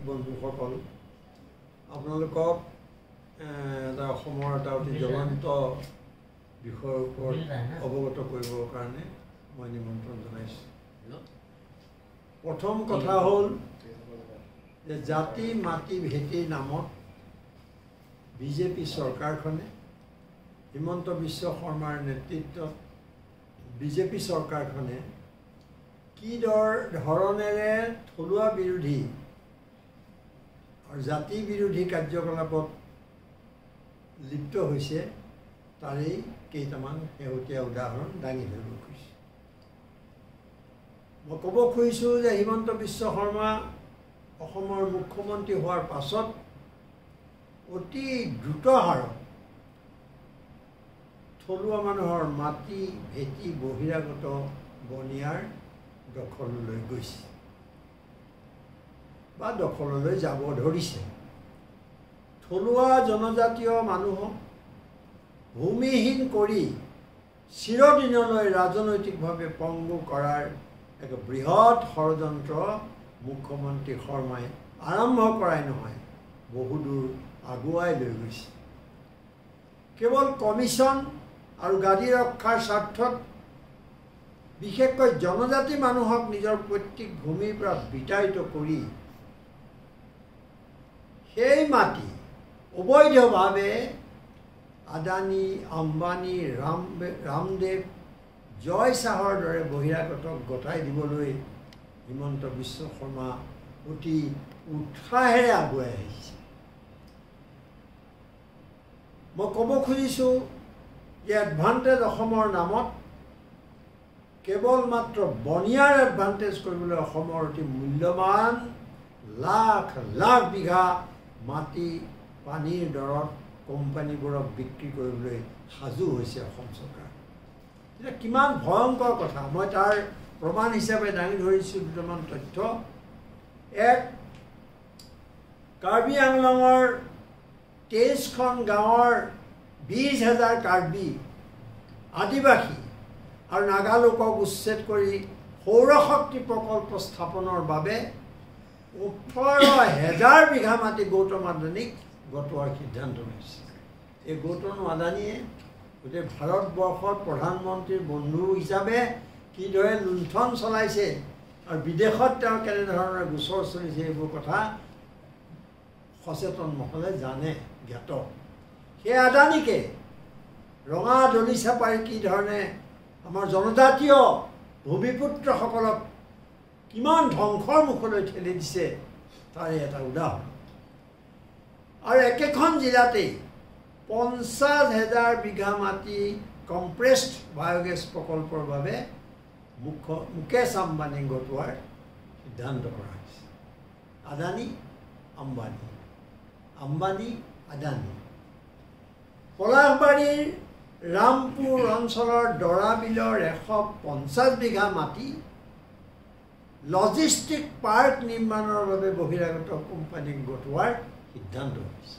বন্ধুসকল আপোনালোকক এটা অসমৰ এটা অতি জ্বলন্ত বিষয়ৰ ওপৰত অৱগত কৰিবৰ কাৰণে মই নিমন্ত্ৰণ জনাইছোঁ। প্ৰথম কথা হ'ল যে জাতি মাটি ভেটিৰ নামত বিজেপি চৰকাৰখনে হিমন্ত বিশ্ব শৰ্মাৰ নেতৃত্বত বিজেপি চৰকাৰখনে কি ধৰণেৰে থলুৱা বিৰোধী আৰু জাতি বিৰোধী কাৰ্যকলাপত লিপ্ত হৈছে তাৰেই কেইটামান শেহতীয়া উদাহৰণ দাঙি ধৰিব খুজিছোঁ। মই ক'ব খুজিছোঁ যে হিমন্ত বিশ্ব শৰ্মা অসমৰ মুখ্যমন্ত্ৰী হোৱাৰ পাছত অতি দ্ৰুত হাৰত থলুৱা মানুহৰ মাটি ভেটি বহিৰাগত বনিয়াৰ দখললৈ গৈছে বা দখললৈ যাব ধৰিছে। থলুৱা জনজাতীয় মানুহক ভূমিহীন কৰি চিৰদিনলৈ ৰাজনৈতিকভাৱে পংগু কৰাৰ এক বৃহৎ ষড়যন্ত্ৰ মুখ্যমন্ত্ৰী শৰ্মাই আৰম্ভ কৰাই নহয় বহুদূৰ আগুৱাই লৈ গৈছে। কেৱল কমিশ্যন আৰু গাদী ৰক্ষাৰ স্বাৰ্থত বিশেষকৈ জনজাতি মানুহক নিজৰ পৈতৃক ভূমিৰ পৰা বিতাড়িত কৰি সেই মাটি অবৈধভাৱে আদানী আম্বানী ৰামদেৱ জয় চাহৰ দৰে বহিৰাগতক গতাই দিবলৈ হিমন্ত বিশ্ব শৰ্মা অতি উৎসাহেৰে আগুৱাই আহিছে। মই ক'ব খুজিছোঁ যে এডভান্টেজ অসমৰ নামত কেৱল মাত্ৰ বনিয়াৰ এডভান্টেজ কৰিবলৈ অসমৰ অতি মূল্যৱান লাখ লাখ বিঘা মাটি পানীৰ দৰত কোম্পানীবোৰক বিক্ৰী কৰিবলৈ সাজু হৈছে অসম চৰকাৰ। এতিয়া কিমান ভয়ংকৰ কথা মই তাৰ প্ৰমাণ হিচাপে দাঙি ধৰিছোঁ দুটামান তথ্য। এক, কাৰ্বি আংলঙৰ 23খন গাঁৱৰ 20,000 কাৰ্বি আদিবাসী আৰু নাগালোকক উচ্ছেদ কৰি সৌৰশক্তি প্ৰকল্প স্থাপনৰ বাবে 18,000 বিঘা মাটি গৌতম আদানীক গতোৱাৰ সিদ্ধান্ত লৈছে। এই গৌতম আদানীয়ে গোটেই ভাৰতবৰ্ষৰ প্ৰধানমন্ত্ৰীৰ বন্ধু হিচাপে কিদৰে লুণ্ঠন চলাইছে আৰু বিদেশত তেওঁ কেনেধৰণৰ গোচৰ চলিছে এইবোৰ কথা সচেতন মহলে জানে, জ্ঞাত। সেই আদানীকে ৰঙা দলিচা পাৰি কি ধৰণে আমাৰ জনজাতীয় ভূমিপুত্ৰসকলক কিমান ধ্বংসৰ মুখলৈ ঠেলি দিছে তাৰে এটা উদাহৰণ। আৰু একেখন জিলাতেই 50,000 বিঘা মাটি কম্প্ৰেছড বায়'গেছ প্ৰকল্পৰ বাবে মুকেশ আম্বানী গতোৱাৰ সিদ্ধান্ত কৰা হৈছে। আদানী আম্বানী, আম্বানী আদানী। পলাশবাৰীৰ ৰামপুৰ অঞ্চলৰ দৰাবিলৰ 150 বিঘা মাটি লজিষ্টিক পাৰ্ক নিৰ্মাণৰ বাবে বহিৰাগত কোম্পানীক গতোৱাৰ সিদ্ধান্ত হৈছে।